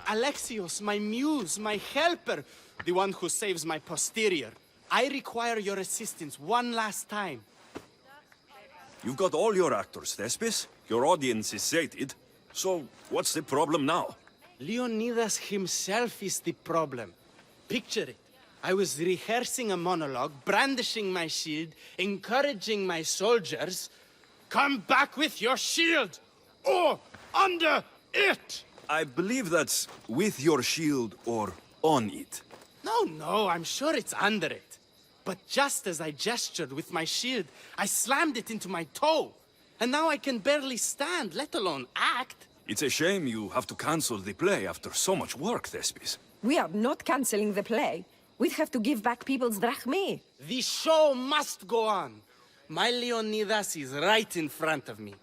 Alexios, my muse, my helper, the one who saves my posterior. I require your assistance one last time. You've got all your actors, Thespis. Your audience is sated. So, what's the problem now? Leonidas himself is the problem. Picture it. I was rehearsing a monologue, brandishing my shield, encouraging my soldiers. Come back with your shield! Or under it! I believe that's with your shield or on it. No, I'm sure it's under it. But just as I gestured with my shield, I slammed it into my toe. And now I can barely stand, let alone act. It's a shame you have to cancel the play after so much work, Thespis. We are not cancelling the play. We'd have to give back people's drachmae. The show must go on. My Leonidas is right in front of me.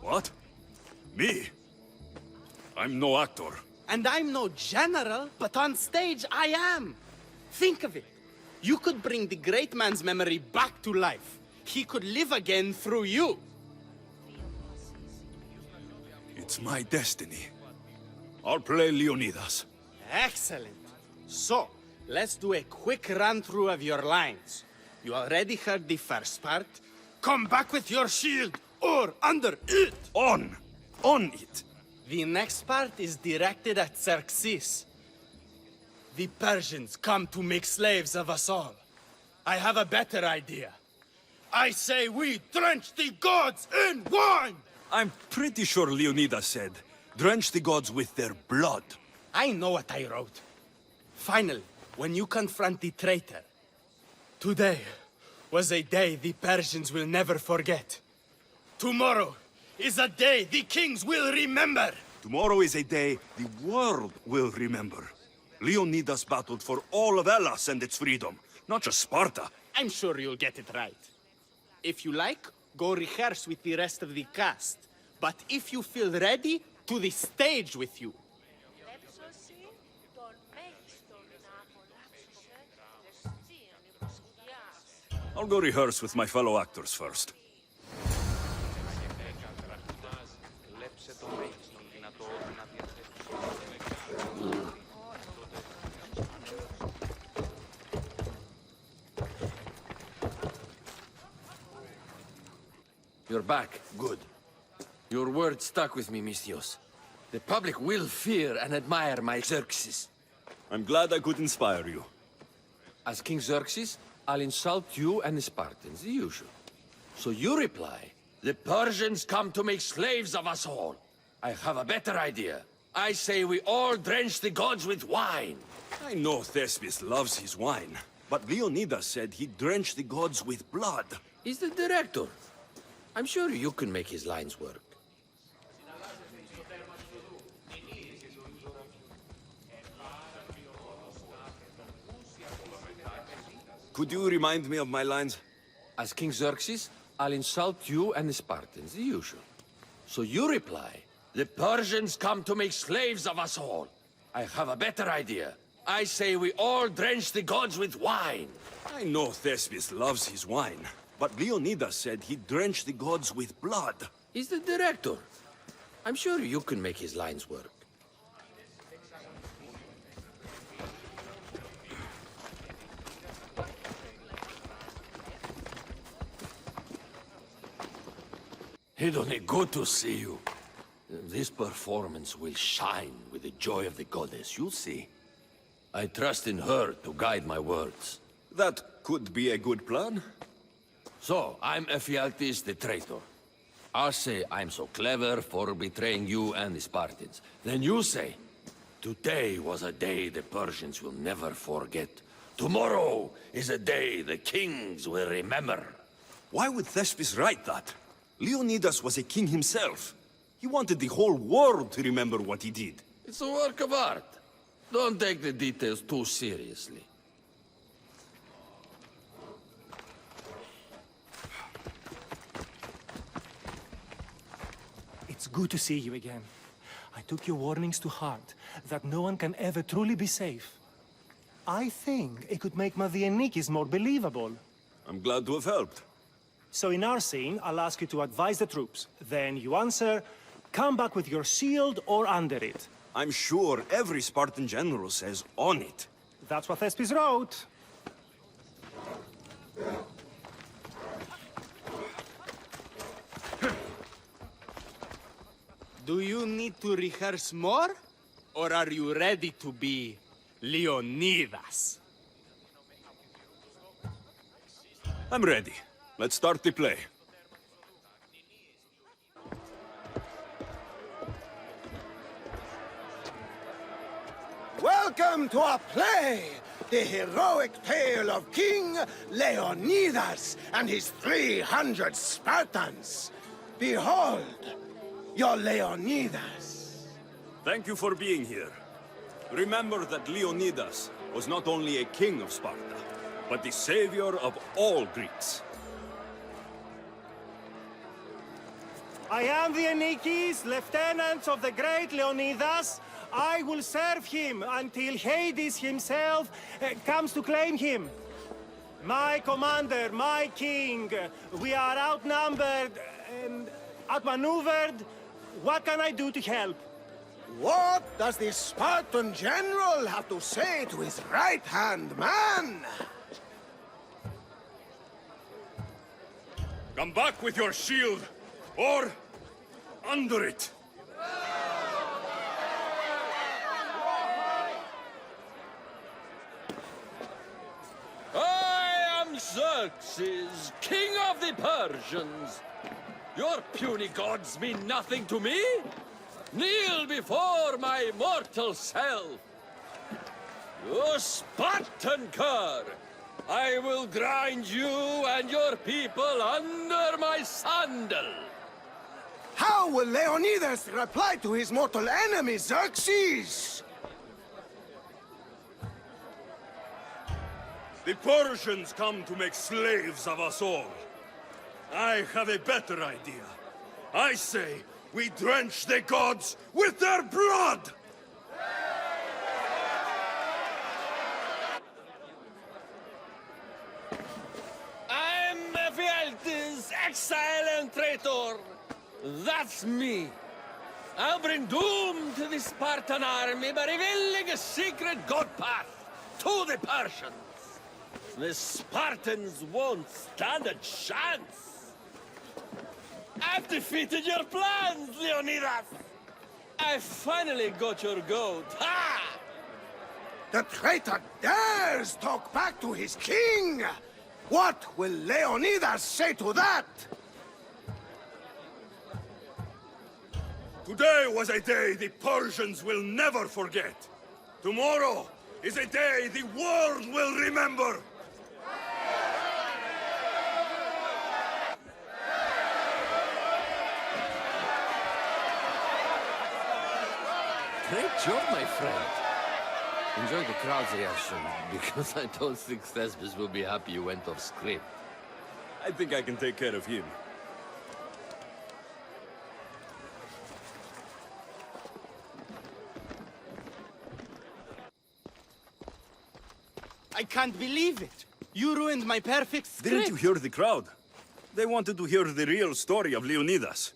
What? Me? I'm no actor. And I'm no general, but on stage I am. Think of it. You could bring the great man's memory back to life. He could live again through you. It's my destiny. I'll play Leonidas. Excellent. So, let's do a quick run-through of your lines. You already heard the first part. Come back with your shield, or under it! On it! The next part is directed at Xerxes. The Persians come to make slaves of us all. I have a better idea. I say we drench the gods in wine! I'm pretty sure Leonidas said, drench the gods with their blood. I know what I wrote. Finally, when you confront the traitor, today was a day the Persians will never forget. Tomorrow is a day the kings will remember. Tomorrow is a day the world will remember. Leonidas battled for all of Hellas and its freedom, not just Sparta. I'm sure you'll get it right. If you like, go rehearse with the rest of the cast. But if you feel ready, to the stage with you. I'll go rehearse with my fellow actors first. You're back. Good. Your word stuck with me, Misthios. The public will fear and admire my Xerxes. I'm glad I could inspire you. As King Xerxes, I'll insult you and the Spartans, the usual. So you reply, the Persians come to make slaves of us all. I have a better idea. I say we all drench the gods with wine. I know Thespis loves his wine, but Leonidas said he'd drench the gods with blood. He's the director. I'm sure you can make his lines work. Could you remind me of my lines? As King Xerxes, I'll insult you and the Spartans, the usual. So you reply, the Persians come to make slaves of us all. I have a better idea. I say we all drench the gods with wine. I know Thespis loves his wine, but Leonidas said he'd drench the gods with blood. He's the director. I'm sure you can make his lines work. Hedone, good to see you. This performance will shine with the joy of the goddess, you'll see. I trust in her to guide my words. That could be a good plan. So, I'm Ephialtes the traitor. I'll say I'm so clever for betraying you and the Spartans. Then you say, today was a day the Persians will never forget. Tomorrow is a day the kings will remember. Why would Thespis write that? Leonidas was a king himself. He wanted the whole world to remember what he did. It's a work of art. Don't take the details too seriously. It's good to see you again. I took your warnings to heart, that no one can ever truly be safe. I think it could make Madianikis more believable. I'm glad to have helped. So in our scene, I'll ask you to advise the troops. Then you answer, come back with your shield or under it. I'm sure every Spartan general says on it. That's what Thespis wrote. Do you need to rehearse more? Or are you ready to be Leonidas? I'm ready. Let's start the play. Welcome to our play, the heroic tale of King Leonidas and his 300 Spartans. Behold, your Leonidas. Thank you for being here. Remember that Leonidas was not only a king of Sparta, but the savior of all Greeks. I am the Enikis, lieutenants of the great Leonidas. I will serve him until Hades himself comes to claim him. My commander, my king, we are outnumbered and outmaneuvered. What can I do to help? What does the Spartan general have to say to his right-hand man? Come back with your shield, or under it. I am Xerxes, king of the Persians. Your puny gods mean nothing to me. Kneel before my mortal self. You Spartan cur! I will grind you and your people under my sandal. How will Leonidas reply to his mortal enemy, Xerxes? The Persians come to make slaves of us all. I have a better idea. I say we drench the gods with their blood! I'm Ephialtes, exile and traitor. That's me. I'll bring doom to the Spartan army by revealing a secret god path to the Persians. The Spartans won't stand a chance. I've defeated your plans, Leonidas. I finally got your goat. Ha! The traitor dares talk back to his king! What will Leonidas say to that? Today was a day the Persians will never forget. Tomorrow is a day the world will remember. Great job, my friend. Enjoy the crowd's reaction, because I don't think Thespis will be happy you went off script. I think I can take care of him. I can't believe it. You ruined my perfect script. Didn't you hear the crowd? They wanted to hear the real story of Leonidas.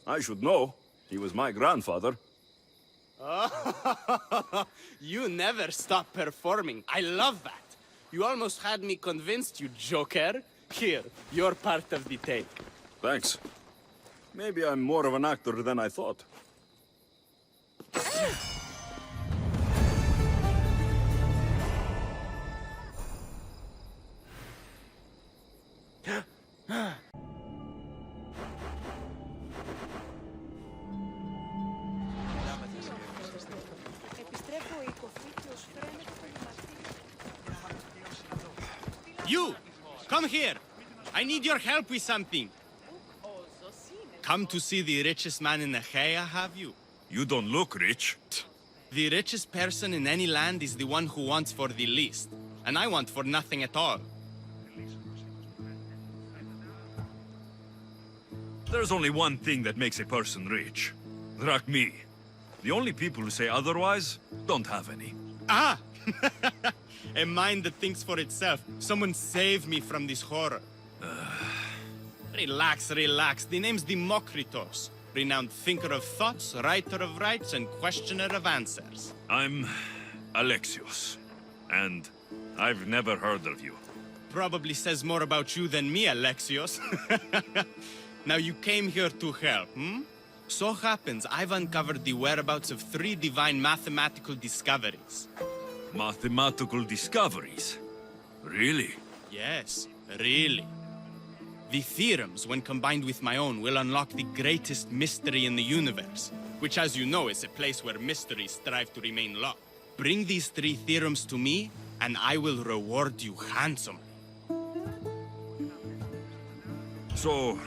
I should know. He was my grandfather. Oh, you never stop performing. I love that. You almost had me convinced, you joker. Here, you're part of the take. Thanks. Maybe I'm more of an actor than I thought. You! Come here! I need your help with something. Come to see the richest man in Achaia, have you? You don't look rich. The richest person in any land is the one who wants for the least. And I want for nothing at all. There's only one thing that makes a person rich. Drachmi. The only people who say otherwise don't have any. Ah! A mind that thinks for itself. Someone save me from this horror. Relax, relax. The name's Demokritos. renowned thinker of thoughts, writer of rights, and questioner of answers. I'm Alexios, and I've never heard of you. Probably says more about you than me, Alexios. Now you came here to help, hmm? So happens I've uncovered the whereabouts of 3 divine mathematical discoveries. Mathematical discoveries? Really? Yes, really. The theorems, when combined with my own, will unlock the greatest mystery in the universe, which, as you know, is a place where mysteries strive to remain locked. Bring these 3 theorems to me, and I will reward you handsomely. So,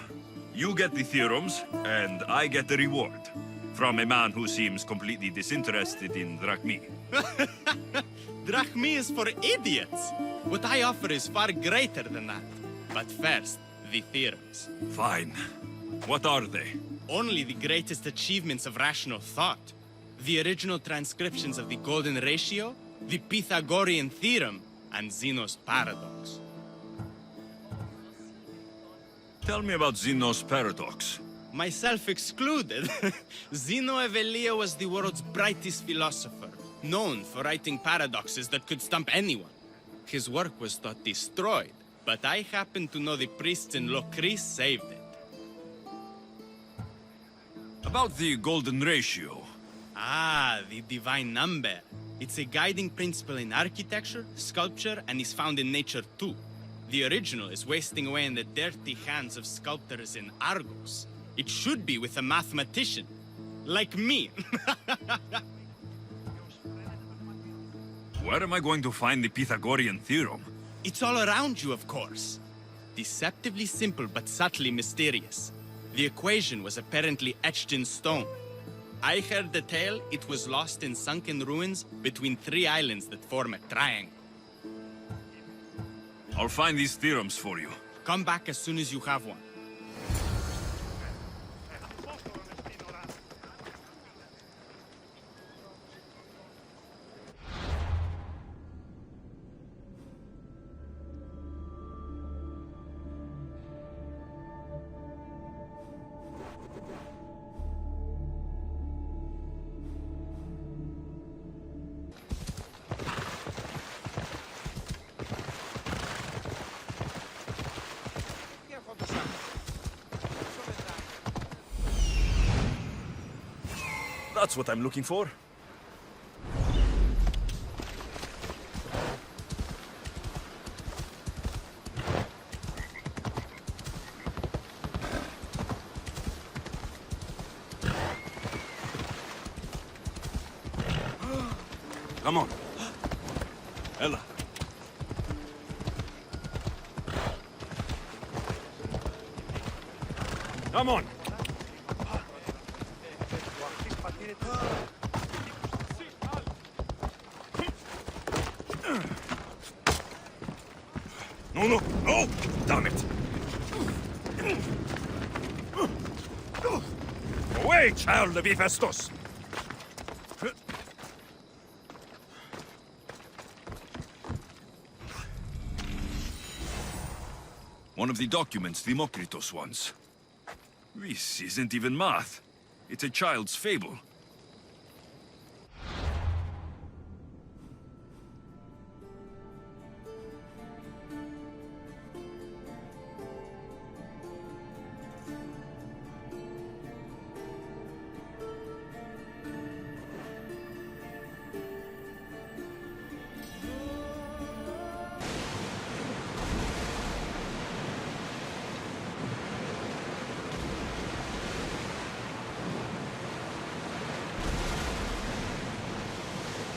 you get the theorems, and I get the reward. From a man who seems completely disinterested in drachmi. Drachmi is for idiots. What I offer is far greater than that. But first, the theorems. Fine. What are they? Only the greatest achievements of rational thought. The original transcriptions of the golden ratio, the Pythagorean theorem, and Zeno's paradox. Tell me about Zeno's paradox. Myself excluded. Zeno of Elea was the world's brightest philosopher, known for writing paradoxes that could stump anyone. His work was thought destroyed, but I happen to know the priests in Locris saved it. About the golden ratio. Ah, the divine number. It's a guiding principle in architecture, sculpture, and is found in nature too. The original is wasting away in the dirty hands of sculptors in Argos. It should be with a mathematician. Like me. Where am I going to find the Pythagorean theorem? It's all around you, of course. Deceptively simple, but subtly mysterious. The equation was apparently etched in stone. I heard the tale it was lost in sunken ruins between 3 islands that form a triangle. I'll find these theorems for you. Come back as soon as you have one. That's what I'm looking for. Come on. Ella. Come on. No, no, no! Damn it! Away, child of Hephaestus! One of the documents Democritus wants. This isn't even math. It's a child's fable.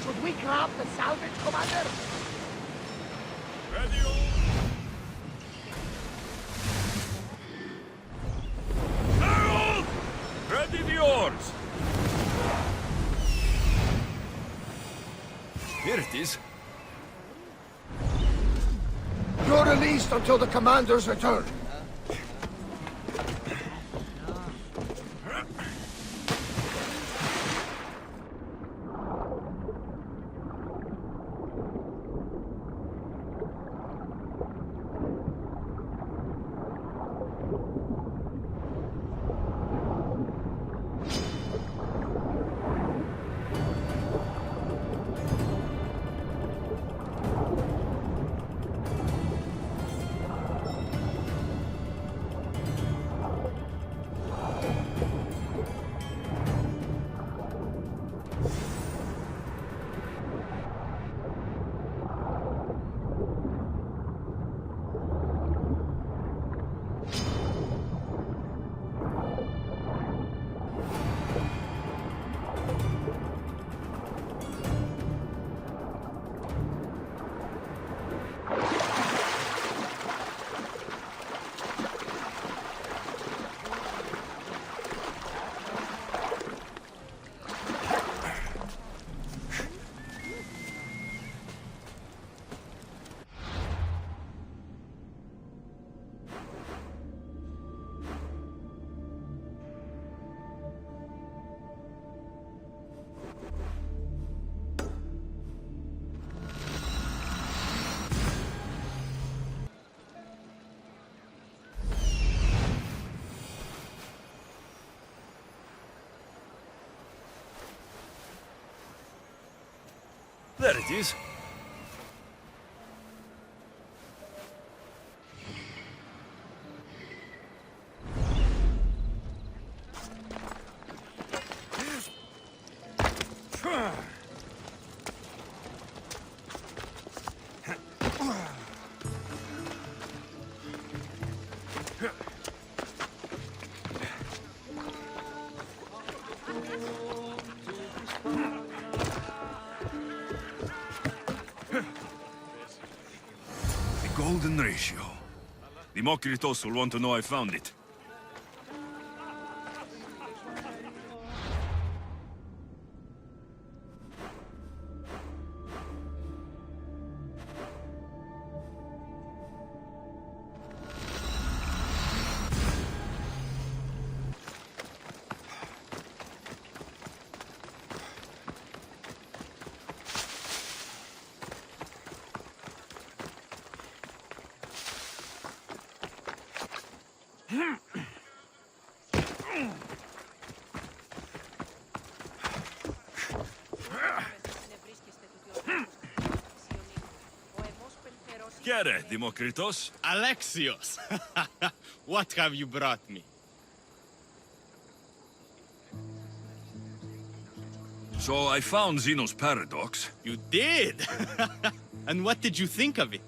Should we grab the salvage, Commander? Ready, all? Harold! Ready the oars! Here it is. You're released until the Commander's return. There it is. Golden ratio. Demokritos will want to know I found it. Kere, Demokritos. Alexios! What have you brought me? So I found Zeno's paradox. You did? And what did you think of it?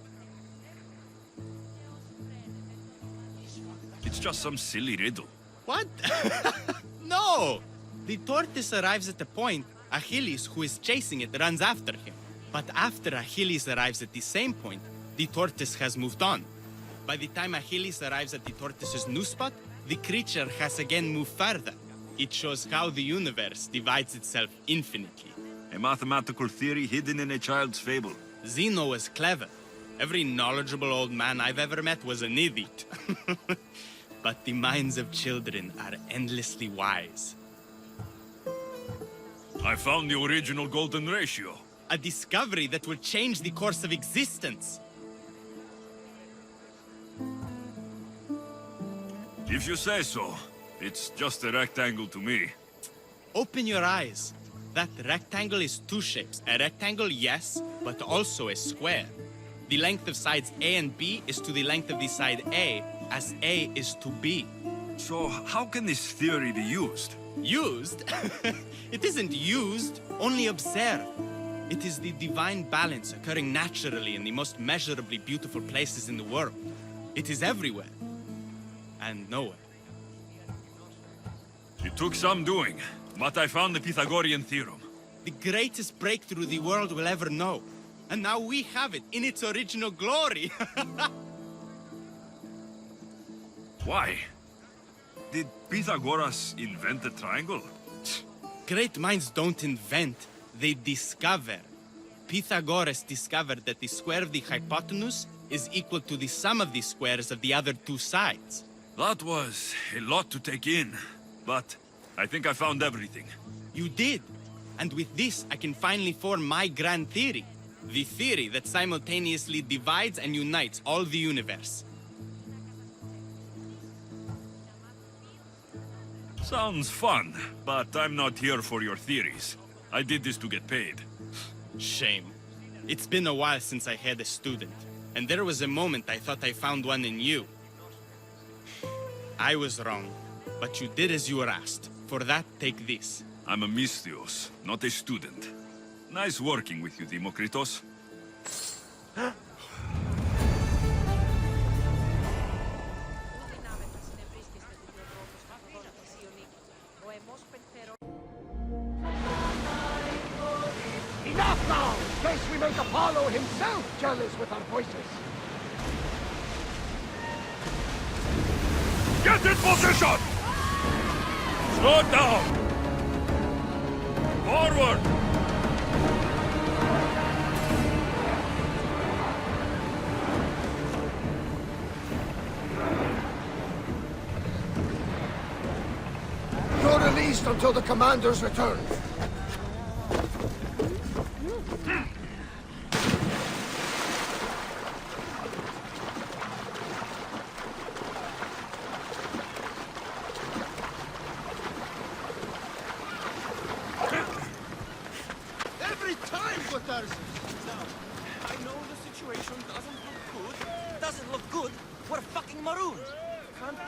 It's just some silly riddle. What? No! The tortoise arrives at the point, Achilles, who is chasing it, runs after him. But after Achilles arrives at the same point, the tortoise has moved on. By the time Achilles arrives at the tortoise's new spot, the creature has again moved further. It shows how the universe divides itself infinitely. A mathematical theory hidden in a child's fable. Zeno was clever. Every knowledgeable old man I've ever met was an idiot. But the minds of children are endlessly wise. I found the original golden ratio. A discovery that will change the course of existence. If you say so. It's just a rectangle to me. Open your eyes. That rectangle is two shapes. A rectangle, yes, but also a square. The length of sides A and B is to the length of the side A, as A is to B. So how can this theory be used? Used? It isn't used, only observed. It is the divine balance occurring naturally in the most measurably beautiful places in the world. It is everywhere. And nowhere. It took some doing, but I found the Pythagorean theorem. The greatest breakthrough the world will ever know. And now we have it in its original glory. Why? Did Pythagoras invent the triangle? Great minds don't invent, they discover. Pythagoras discovered that the square of the hypotenuse is equal to the sum of the squares of the other two sides. That was a lot to take in, but I think I found everything. You did. And with this, I can finally form my grand theory. The theory that simultaneously divides and unites all the universe. Sounds fun, but I'm not here for your theories. I did this to get paid. Shame. It's been a while since I had a student, and there was a moment I thought I found one in you. I was wrong, but you did as you were asked. For that, take this. I'm a mystios, not a student. Nice working with you, Demokritos. Enough now, in case we make Apollo himself jealous with our voices. Get in position! Slow down! Forward! You're released until the commander's return. Every time, Gotarsis!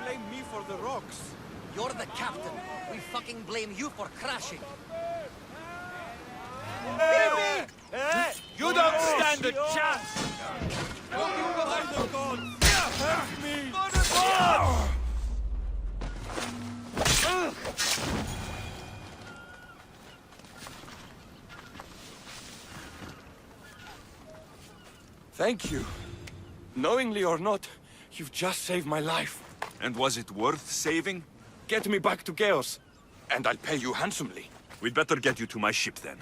blame me for the rocks. You're the captain. We fucking blame you for crashing. You don't stand a chance! Help the gods! Help me! Thank you. Knowingly or not, you've just saved my life. And was it worth saving? Get me back to Chaos, and I'll pay you handsomely. We'd better get you to my ship then.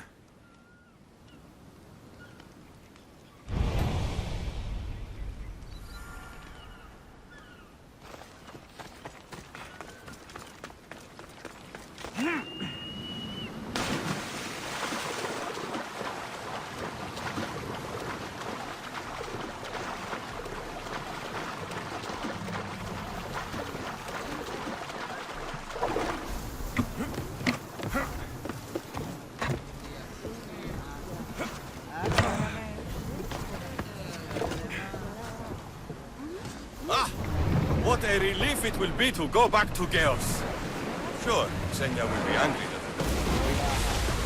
What a relief it will be to go back to Chaos. Sure, Xenia will be angry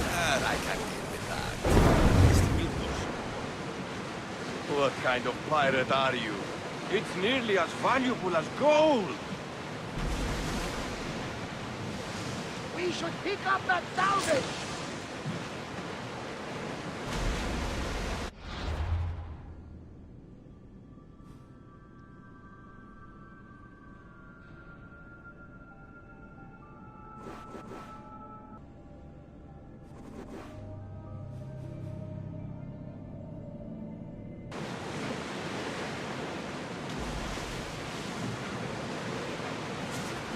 that I can't deal with that. What kind of pirate are you? It's nearly as valuable as gold. We should pick up that salvage!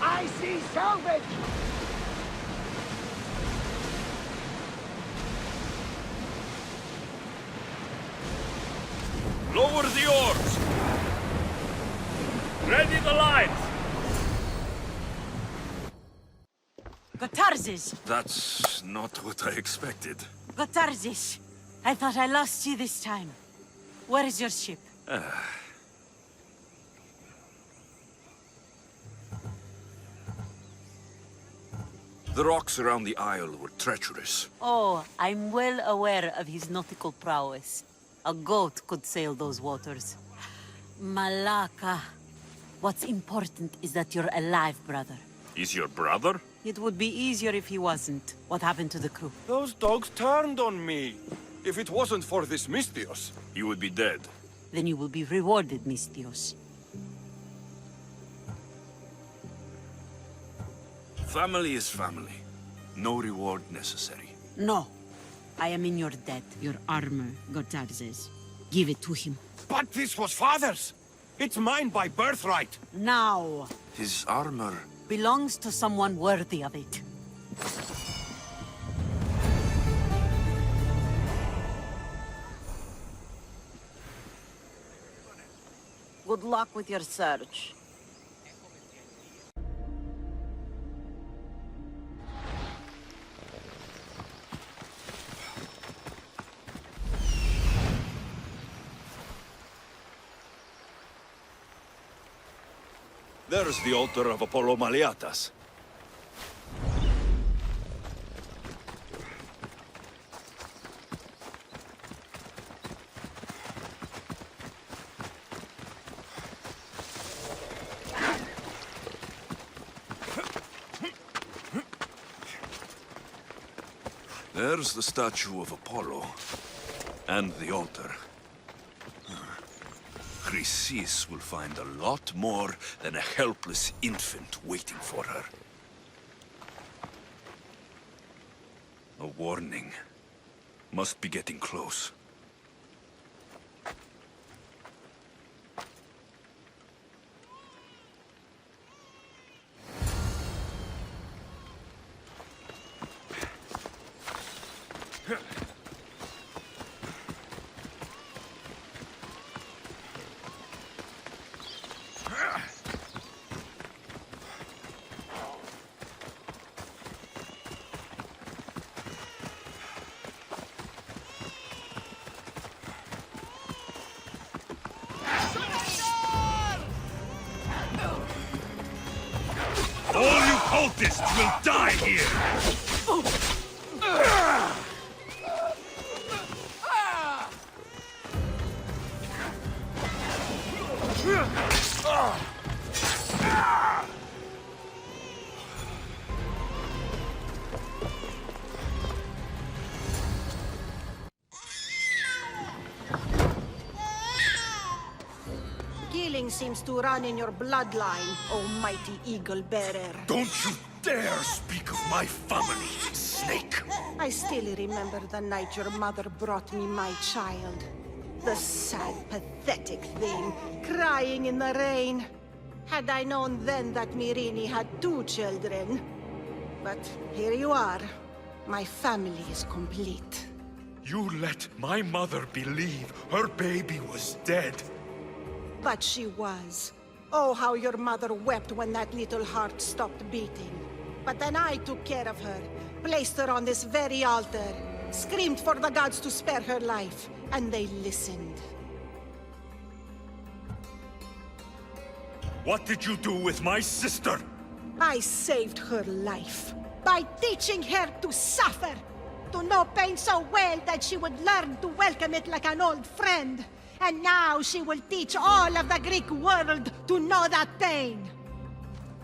I see salvage! Lower the oars! Ready the lines! Gotarzes! That's not what I expected. Gotarzes! I thought I lost you this time. Where is your ship? The rocks around the isle were treacherous. Oh, I'm well aware of his nautical prowess. A goat could sail those waters. Malaka. What's important is that you're alive, brother. Is your brother? It would be easier if he wasn't. What happened to the crew? Those dogs turned on me. If it wasn't for this Mystios. You would be dead. Then you will be rewarded, Mystios. Family is family. No reward necessary. No. I am in your debt. Your armor, Gotarzes. Give it to him. But this was father's. It's mine by birthright. Now. His armor... Belongs to someone worthy of it. Good luck with your search. There's the altar of Apollo Maliatas. There's the statue of Apollo. And the altar. Chrysis will find a lot more than a helpless infant waiting for her. A warning. Must be getting close. cultists will die here! Killing seems to run in your bloodline, almighty eagle bearer. Don't you dare speak of my family, snake! I still remember the night your mother brought me my child. The sad, pathetic thing, crying in the rain. Had I known then that Myrini had 2 children. But here you are. My family is complete. You let my mother believe her baby was dead. But she was. Oh, how your mother wept when that little heart stopped beating. But then I took care of her, placed her on this very altar, screamed for the gods to spare her life, and they listened. What did you do with my sister? I saved her life by teaching her to suffer, to know pain so well that she would learn to welcome it like an old friend. And now she will teach all of the Greek world to know that pain.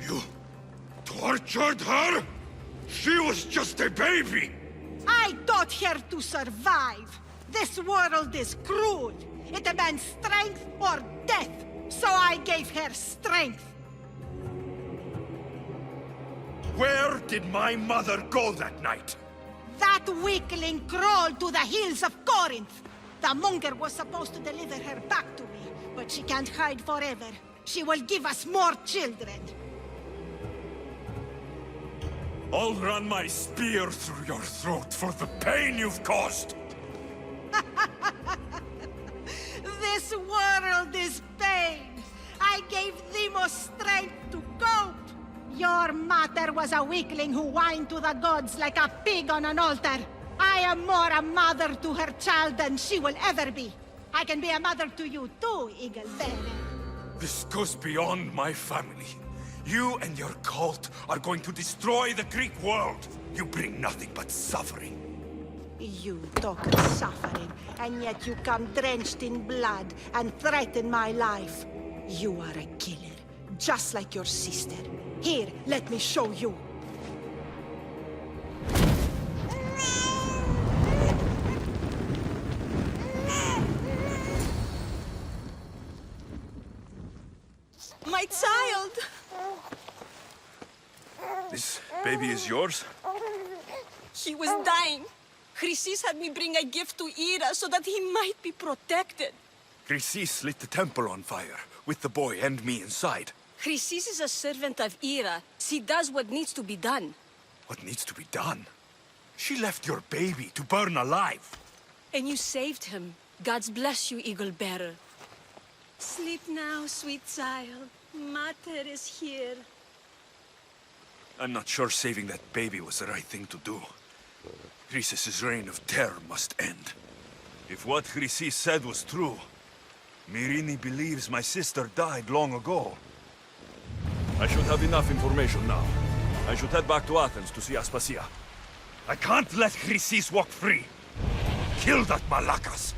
You tortured her? She was just a baby! I taught her to survive. This world is cruel. It demands strength or death. So I gave her strength. Where did my mother go that night? That weakling crawled to the hills of Corinth. The monger was supposed to deliver her back to me, but she can't hide forever. She will give us more children. I'll run my spear through your throat for the pain you've caused! This world is pain. I gave Demos strength to cope. Your mother was a weakling who whined to the gods like a pig on an altar. I am more a mother to her child than she will ever be. I can be a mother to you too, Eagle Bearer. This goes beyond my family. You and your cult are going to destroy the Greek world. You bring nothing but suffering. You talk of suffering, and yet you come drenched in blood and threaten my life. You are a killer, just like your sister. Here, let me show you. My child! This baby is yours? He was dying. Chrysis had me bring a gift to Ira so that he might be protected. Chrysis lit the temple on fire, with the boy and me inside. Chrysis is a servant of Ira. She does what needs to be done. What needs to be done? She left your baby to burn alive. And you saved him. God's bless you, Eagle Bearer. Sleep now, sweet child. Mater is here. I'm not sure saving that baby was the right thing to do. Chrysis' reign of terror must end. If what Chrysis said was true, Myrini believes my sister died long ago. I should have enough information now. I should head back to Athens to see Aspasia. I can't let Chrysis walk free. Kill that Malakas!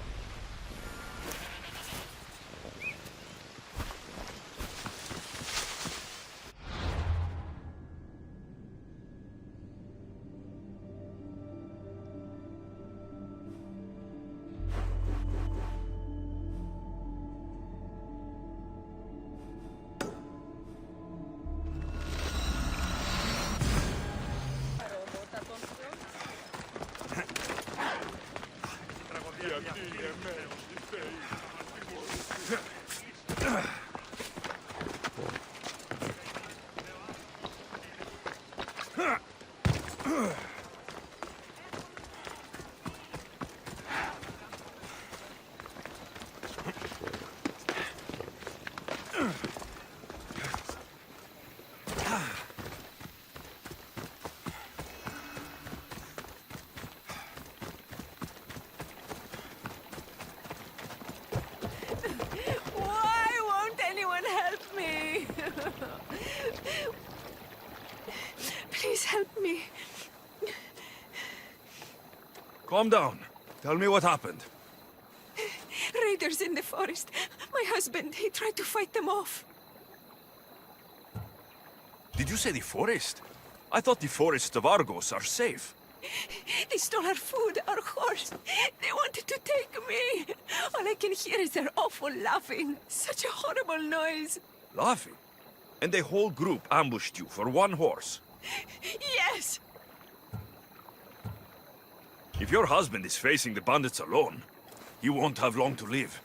Please help me. Calm down. Tell me what happened. Raiders in the forest. My husband, he tried to fight them off. Did you say the forest? I thought the forests of Argos are safe. They stole our food, our horse. They wanted to take me. All I can hear is their awful laughing. Such a horrible noise. Laughing? And the whole group ambushed you for one horse. Yes. If your husband is facing the bandits alone, he won't have long to live.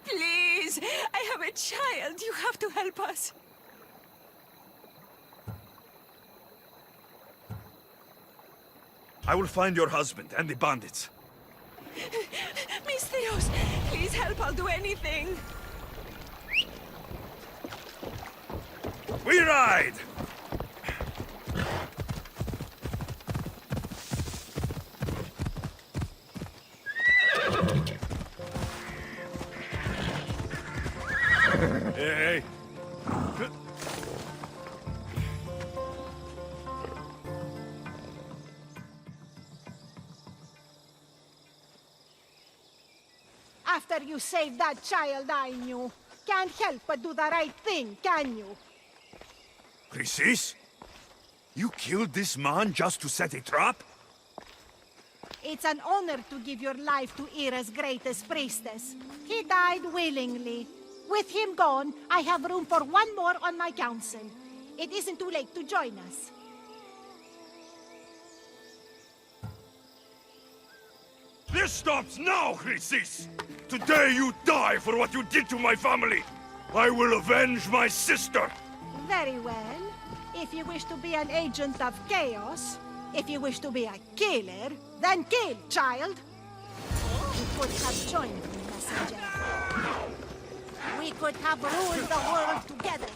Please, I have a child. You have to help us. I will find your husband and the bandits. Misthios, please help. I'll do anything. We ride! Hey! After you saved that child I knew, can't help but do the right thing, can you? Chrysis? You killed this man just to set a trap? It's an honor to give your life to Ira's greatest priestess. He died willingly. With him gone, I have room for one more on my council. It isn't too late to join us. This stops now, Chrysis! Today you die for what you did to my family! I will avenge my sister! Very well. If you wish to be an agent of chaos, if you wish to be a killer, then kill, child! You could have joined me, messenger. We could have ruled the world together.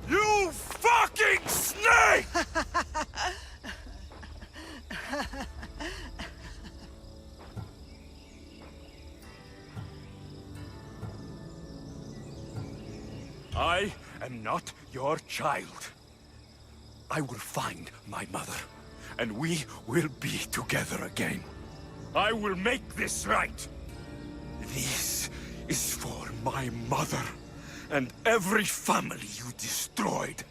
You fucking snake! I am not your child. I will find my mother, and we will be together again. I will make this right. This is for my mother and every family you destroyed.